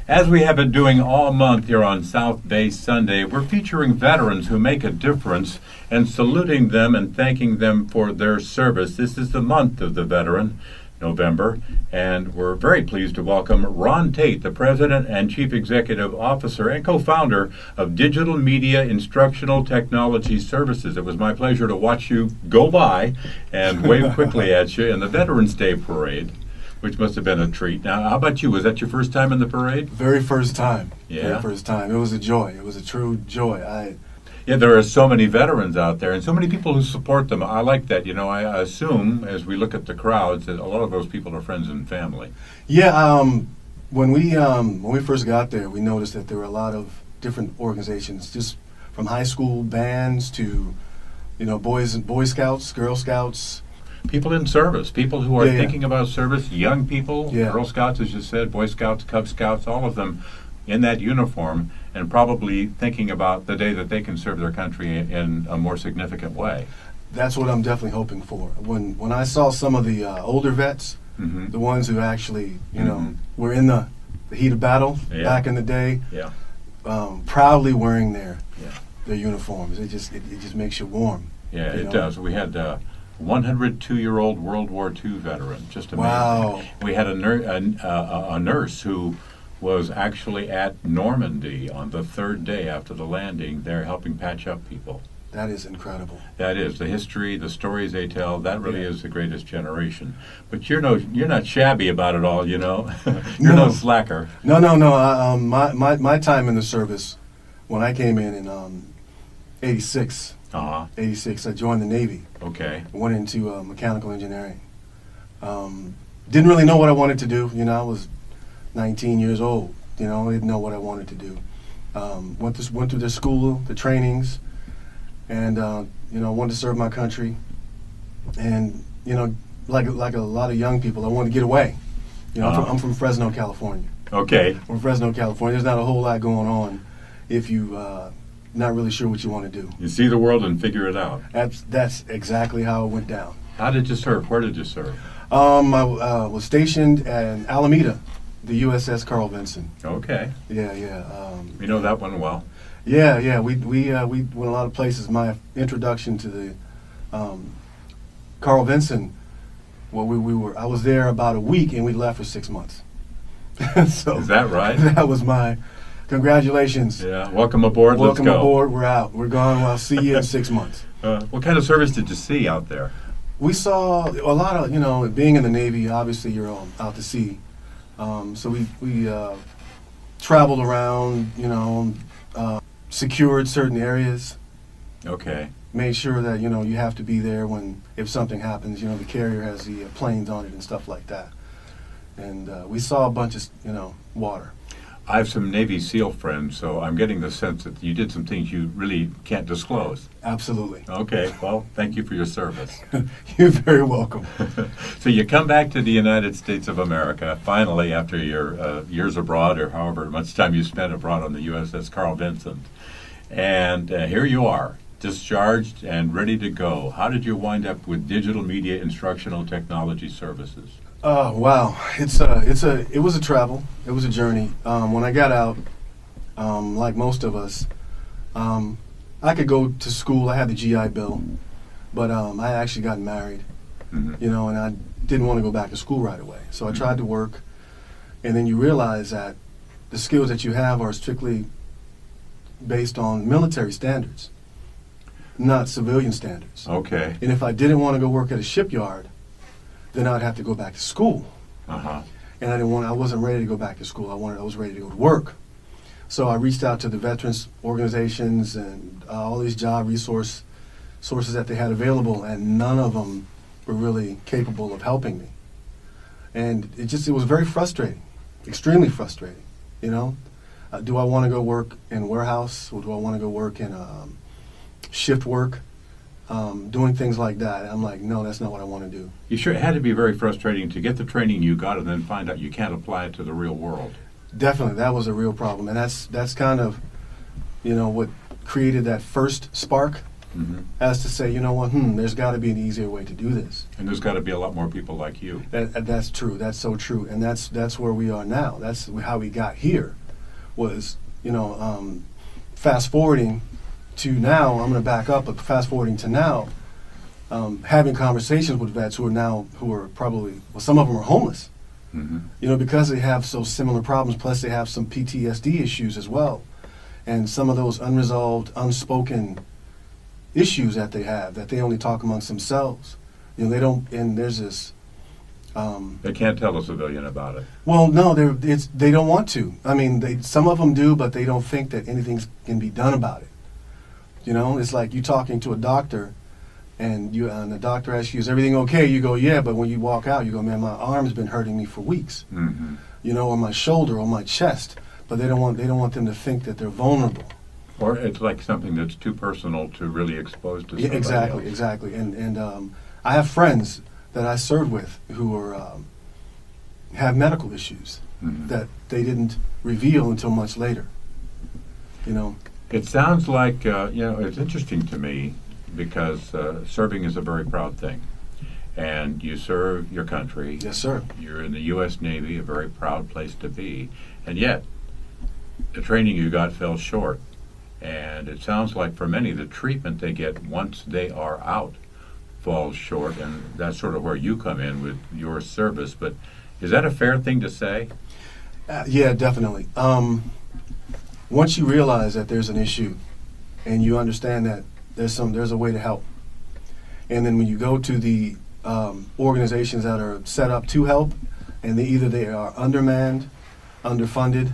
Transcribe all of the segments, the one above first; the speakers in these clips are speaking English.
As we have been doing all month here on South Bay Sunday, we're featuring veterans who make a difference and saluting them and thanking them for their service. This is the month of the veteran, November, and we're very pleased to welcome Ron Tate, the President and Chief Executive Officer and co-founder of Digital Media Instructional Technology Services. It was my pleasure to watch you go by and wave quickly at you in the Veterans Day Parade, which must have been a treat. Now, how about you? Was that your first time in the parade? Very first time. Yeah. Very first time. It was a joy. It was a true joy. Yeah, there are so many veterans out there and so many people who support them. I like that. You know, I assume as we look at the crowds that a lot of those people are friends and family. Yeah, when we first got there, we noticed that there were a lot of different organizations, just from high school bands to, Boy Scouts, Girl Scouts. People in service, people who are thinking about service, young people, Yeah. Girl Scouts, as you said, Boy Scouts, Cub Scouts, all of them in that uniform and probably thinking about the day that they can serve their country in a more significant way. That's what I'm definitely hoping for. When I saw some of the older vets, Mm-hmm. the ones who actually, Mhm. were in the heat of battle back in the day, Yeah. proudly wearing their Yeah. uniforms. It just makes you warm. Yeah, You it know? does. We had 102-year-old World War II veteran, just amazing. Wow. We had a nurse who was actually at Normandy on the third day after the landing there helping patch up people. That is incredible. That is the history, the stories they tell. That really Yeah. is the greatest generation. But you're not shabby about it all, You're no No. slacker. No. My time in the service, when I came in 86, Uh-huh. 86, I joined the Navy. Okay. Went into mechanical engineering. Didn't really know what I wanted to do. I was 19 years old. I didn't know what I wanted to do. Went through the school, the trainings, and wanted to serve my country. And like a lot of young people, I wanted to get away. I'm from Fresno, California. Okay. From Fresno, California. There's not a whole lot going on if you not really sure what you want to do. You see the world and figure it out. That's exactly how it went down. How did you serve? Where did you serve? I was stationed in Alameda, the USS Carl Vinson. Okay. Yeah. You know that one well. Yeah. We went a lot of places. My introduction to the Carl Vinson. Well, I was there about a week, and we left for 6 months. So Is that right? That was my congratulations. Yeah. Welcome aboard. Welcome Let's go. aboard. We're out. We're gone. I'll see you in 6 months. What kind of service did you see out there? We saw a lot of, being in the Navy, obviously you're out to sea. So we traveled around, secured certain areas, Okay. made sure that, you have to be there if something happens, the carrier has the planes on it and stuff like that. And we saw a bunch of, water. I have some Navy SEAL friends, so I'm getting the sense that you did some things you really can't disclose. Absolutely. Okay, well, thank you for your service. You're very welcome. So you come back to the United States of America, finally, after your years abroad, or however much time you spent abroad on the USS Carl Vinson. And here you are, discharged and ready to go. How did you wind up with Digital Media Instructional Technology Services? Oh wow! It was a travel. It was a journey. When I got out, like most of us, I could go to school. I had the GI Bill, but I actually got married, Mm-hmm. and I didn't want to go back to school right away. So I tried to work, and then you realize that the skills that you have are strictly based on military standards, not civilian standards. Okay. And if I didn't want to go work at a shipyard, then I'd have to go back to school. Uh-huh. And I wasn't ready to go back to school. I was ready to go to work. So I reached out to the veterans organizations and all these job sources that they had available, and none of them were really capable of helping me. And it was very frustrating, extremely frustrating. Do I want to go work in warehouse, or do I want to go work in shift work? Doing things like that. I'm like, no, that's not what I want to do. You sure it had to be very frustrating to get the training you got and then find out you can't apply it to the real world. Definitely, that was a real problem, and that's kind of, what created that first spark as to say, you know what, there's got to be an easier way to do this. And there's got to be a lot more people like you. That's true. That's so true. And that's where we are now. That's how we got here. Was, fast forwarding to now. I'm going to back up, but fast forwarding to now, having conversations with vets who are probably, well, some of them are homeless. Because they have so similar problems. Plus, they have some PTSD issues as well, and some of those unresolved, unspoken issues that they have that they only talk amongst themselves. They don't. And there's this. They can't tell a civilian about it. Well, no, they don't want to. I mean, some of them do, but they don't think that anything can be done about it. It's like you talking to a doctor, and the doctor asks you, "Is everything okay?" You go, "Yeah," but when you walk out, you go, "Man, my arm's been hurting me for weeks." Or my shoulder or my chest. But they don't want them to think that they're vulnerable. Or it's like something that's too personal to really expose to somebody exactly, else. Exactly. And I have friends that I served with who have medical issues that they didn't reveal until much later. It sounds like, it's interesting to me because serving is a very proud thing. And you serve your country. Yes, sir. You're in the U.S. Navy, a very proud place to be. And yet, the training you got fell short. And it sounds like for many, the treatment they get once they are out falls short. And that's sort of where you come in with your service. But is that a fair thing to say? Yeah, definitely. Once you realize that there's an issue and you understand that there's a way to help. And then when you go to the organizations that are set up to help, and they are undermanned, underfunded,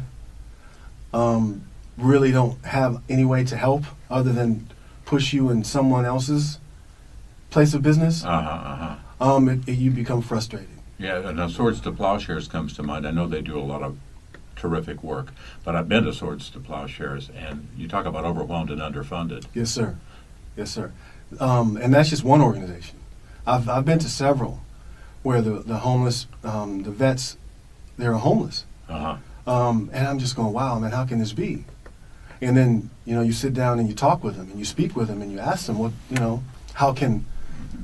really don't have any way to help other than push you in someone else's place of business, you become frustrated. Yeah, and Swords to Plowshares comes to mind. I know they do a lot of terrific work, but I've been to Swords to Plowshares, and you talk about overwhelmed and underfunded. Yes, sir. Yes, sir. And that's just one organization. I've been to several where the homeless, the vets, they're homeless. And I'm just going, wow, man, how can this be? And then, you sit down and you talk with them and you speak with them and you ask them, how can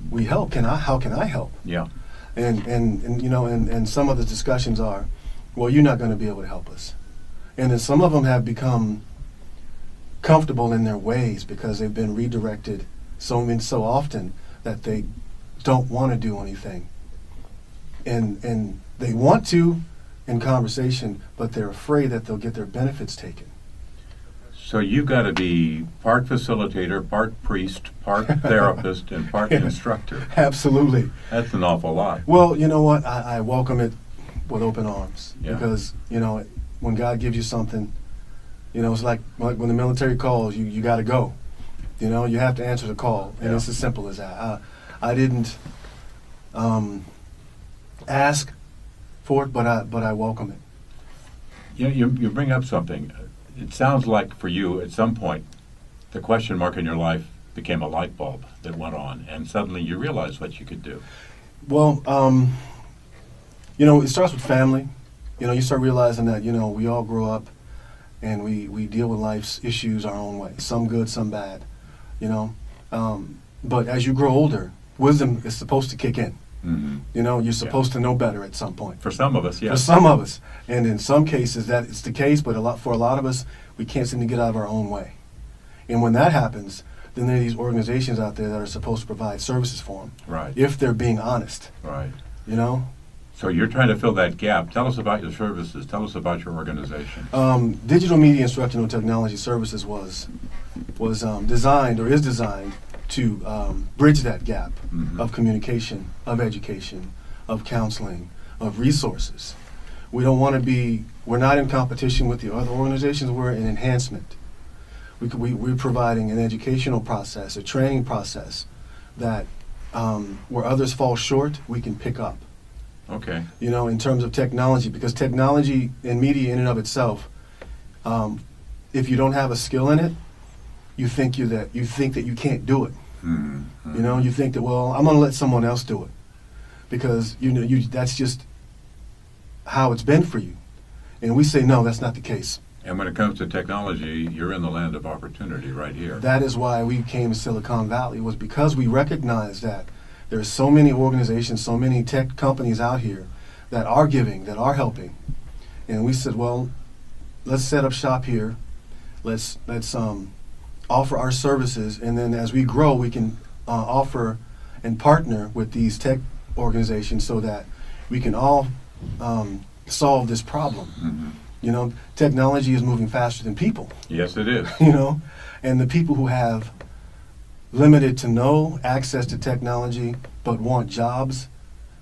we help? How can I help? Yeah. And some of the discussions are, well, you're not going to be able to help us. And then some of them have become comfortable in their ways because they've been redirected so often that they don't want to do anything. And they want to in conversation, but they're afraid that they'll get their benefits taken. So you've got to be part facilitator, part priest, part therapist, and part instructor. Absolutely. That's an awful lot. Well, you know what? I welcome it with open arms because, when God gives you something, it's like when the military calls, you got to go. You have to answer the call, and it's as simple as that. I didn't ask for it, but I welcome it. You bring up something. It sounds like for you, at some point, the question mark in your life became a light bulb that went on, and suddenly you realized what you could do. Well, it starts with family. You start realizing that, we all grow up and we deal with life's issues our own way, some good, some bad, But as you grow older, wisdom is supposed to kick in. You're supposed to know better at some point. For some of us, yes. For some of us. And in some cases that is the case, but for a lot of us, we can't seem to get out of our own way. And when that happens, then there are these organizations out there that are supposed to provide services for them. Right. If they're being honest. Right. So you're trying to fill that gap. Tell us about your services. Tell us about your organization. Digital Media Instructional Technology Services was designed or is designed to bridge that gap of communication, of education, of counseling, of resources. We don't want to be, we're not in competition with the other organizations, we're an enhancement. We're providing an educational process, a training process that where others fall short, we can pick up. Okay. In terms of technology, because technology and media in and of itself, if you don't have a skill in it, you think that you can't do it. You think that, well, I'm going to let someone else do it because that's just how it's been for you. And we say, no, that's not the case. And when it comes to technology, you're in the land of opportunity right here. That is why we came to Silicon Valley, was because we recognized that there's so many organizations, so many tech companies out here that are giving, that are helping. And we said, well, let's set up shop here. Let's offer our services, and then as we grow, we can offer and partner with these tech organizations so that we can all solve this problem. Mm-hmm. You know, technology is moving faster than people. Yes, it is. You know, and the people who have limited to no access to technology but want jobs,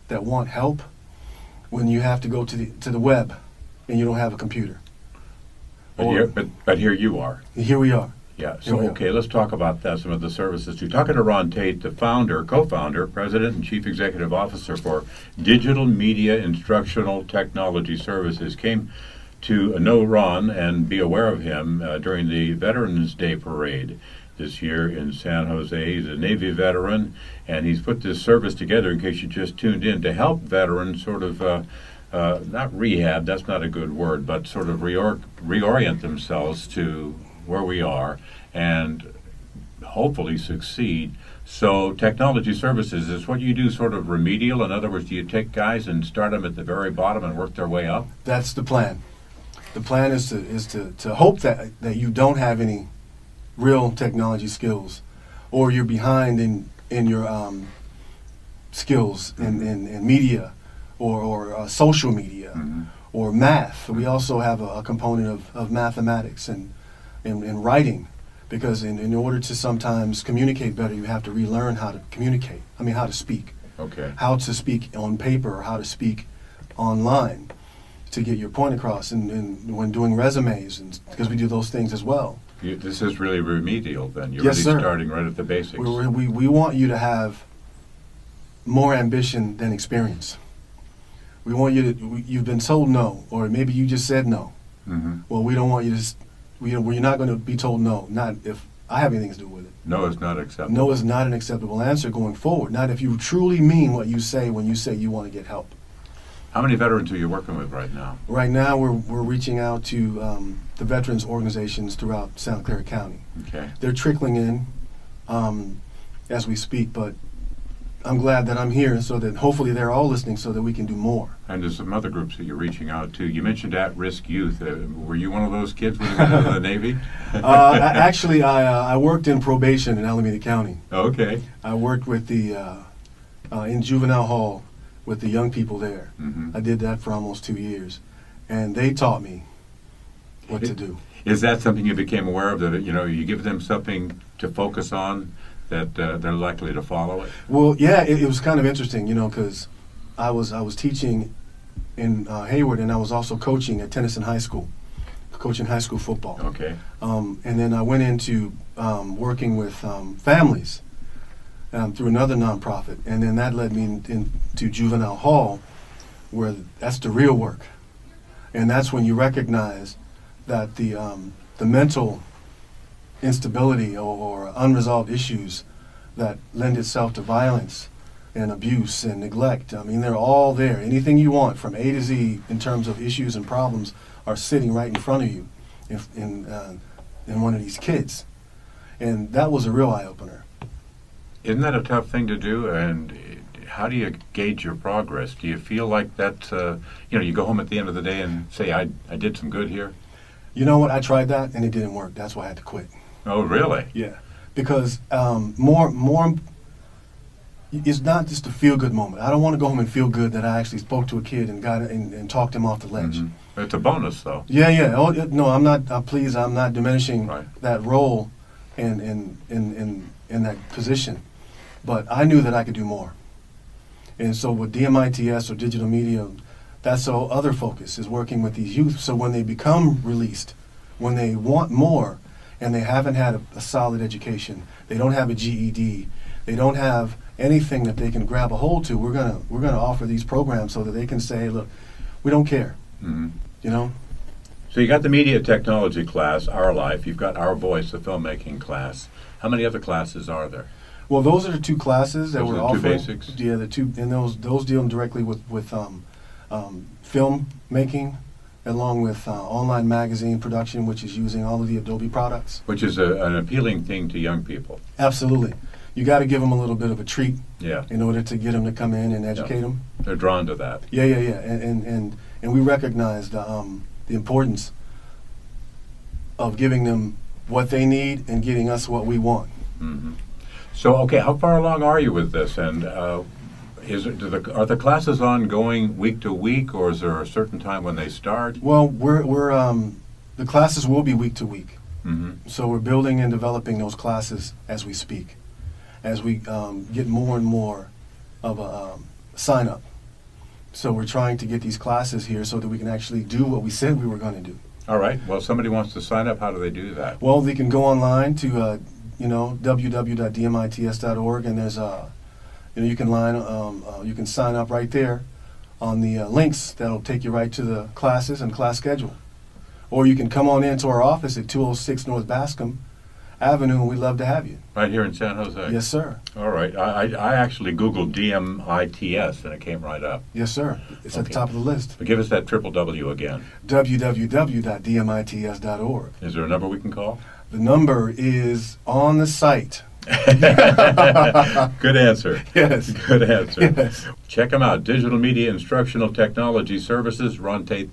that want help, when you have to go to the web and you don't have a computer. But here you are. Here we are. Yeah. Here So we are. okay, let's talk about that. Some of the services. You're talking to Ron Tate, the founder, co-founder, president, and chief executive officer for Digital Media Instructional Technology Services. Came to know Ron and be aware of him during the Veterans Day Parade this year in San Jose. He's a Navy veteran, and he's put this service together, in case you just tuned in, to help veterans sort of, not rehab, that's not a good word, but sort of reorient themselves to where we are and hopefully succeed. So technology services is what you do, sort of remedial. In other words, do you take guys and start them at the very bottom and work their way up? That's the plan. The plan is to hope that you don't have any real technology skills, or you're behind in your skills in media or social media, Mm-hmm. or math. We also have a component of mathematics and writing, because in order to sometimes communicate better, you have to relearn how to communicate. I mean, how to speak. Okay. How to speak on paper or how to speak online to get your point across, and when doing resumes, and because we do those things as well. This is really remedial then. You're Yes, really sir. starting right at the basics. We want you to have more ambition than experience. We want you to, you've been told no, or maybe you just said no. Mm-hmm. Well, we don't want you to, you're not going to be told no, not if I have anything to do with it. No, it's not acceptable. No is not an acceptable answer going forward, not if you truly mean what you say when you say you want to get help. How many veterans are you working with right now? Right now, we're reaching out to the veterans organizations throughout Santa Clara County. Okay. They're trickling in as we speak, but I'm glad that I'm here, so that hopefully they're all listening, so that we can do more. And there's some other groups that you're reaching out to. You mentioned at-risk youth. Were you one of those kids when you went into the Navy? Actually, I worked in probation in Alameda County. Okay. I worked with the in juvenile hall with the young people there. Mm-hmm. I did that for almost 2 years, and they taught me what to do. Is that something you became aware of, that you give them something to focus on, that they're likely to follow it? Well, yeah, it was kind of interesting, because I was teaching in Hayward, and I was also coaching at Tennyson High School, coaching high school football. Okay. And then I went into working with families through another nonprofit, and then that led me into juvenile hall, where that's the real work, and that's when you recognize that the mental instability or unresolved issues that lend itself to violence and abuse and neglect. I mean, they're all there. Anything you want from A to Z in terms of issues and problems are sitting right in front of you in one of these kids. And that was a real eye-opener. Isn't that a tough thing to do? And how do you gauge your progress? Do you feel like that, you go home at the end of the day and say, I did some good here? You know what? I tried that, and it didn't work. That's why I had to quit. Oh, really? Yeah. Because more, it's not just a feel-good moment. I don't want to go home and feel good that I actually spoke to a kid and got and talked him off the ledge. Mm-hmm. It's a bonus, though. Yeah. Oh, no, I'm not. Please, I'm not diminishing Right. that role in that position. But I knew that I could do more. And so with DMITS or digital media, that's our other focus, is working with these youth. So when they become released, when they want more, and they haven't had a solid education, they don't have a GED, they don't have anything that they can grab a hold to, we're gonna offer these programs so that they can say, look, we don't care. Mm-hmm. So you got the media technology class, Our Life. You've got Our Voice, the filmmaking class. How many other classes are there? Well, those are the two classes that Those we're are the two offering. basics? Yeah, the two, and those deal directly with film making, along with online magazine production, which is using all of the Adobe products. Which is an appealing thing to young people. Absolutely. You got to give them a little bit of a treat Yeah, in order to get them to come in and educate them. they're drawn to that. Yeah. And we recognize the importance of giving them what they need and getting us what we want. Hmm. So, okay, how far along are you with this? And are the classes ongoing week to week, or is there a certain time when they start? Well, the classes will be week to week. Hmm. So we're building and developing those classes as we speak, as we get more and more of a sign up. So we're trying to get these classes here so that we can actually do what we said we were going to do. All right. Well, somebody wants to sign up. How do they do that? Well, they can go online to www.dmits.org, and there's you can sign up right there on the links that'll take you right to the classes and class schedule. Or you can come on into our office at 206 North Bascom Avenue, and we'd love to have you. Right here in San Jose? Yes, sir. All right. I actually Googled DMITS, and it came right up. Yes, sir. It's at the Okay. top of the list. But give us that triple W again. www.dmits.org. Is there a number we can call? The number is on the site. Good answer. Yes. Good answer. Yes. Check them out. Digital Media Instructional Technology Services, Ron Tate.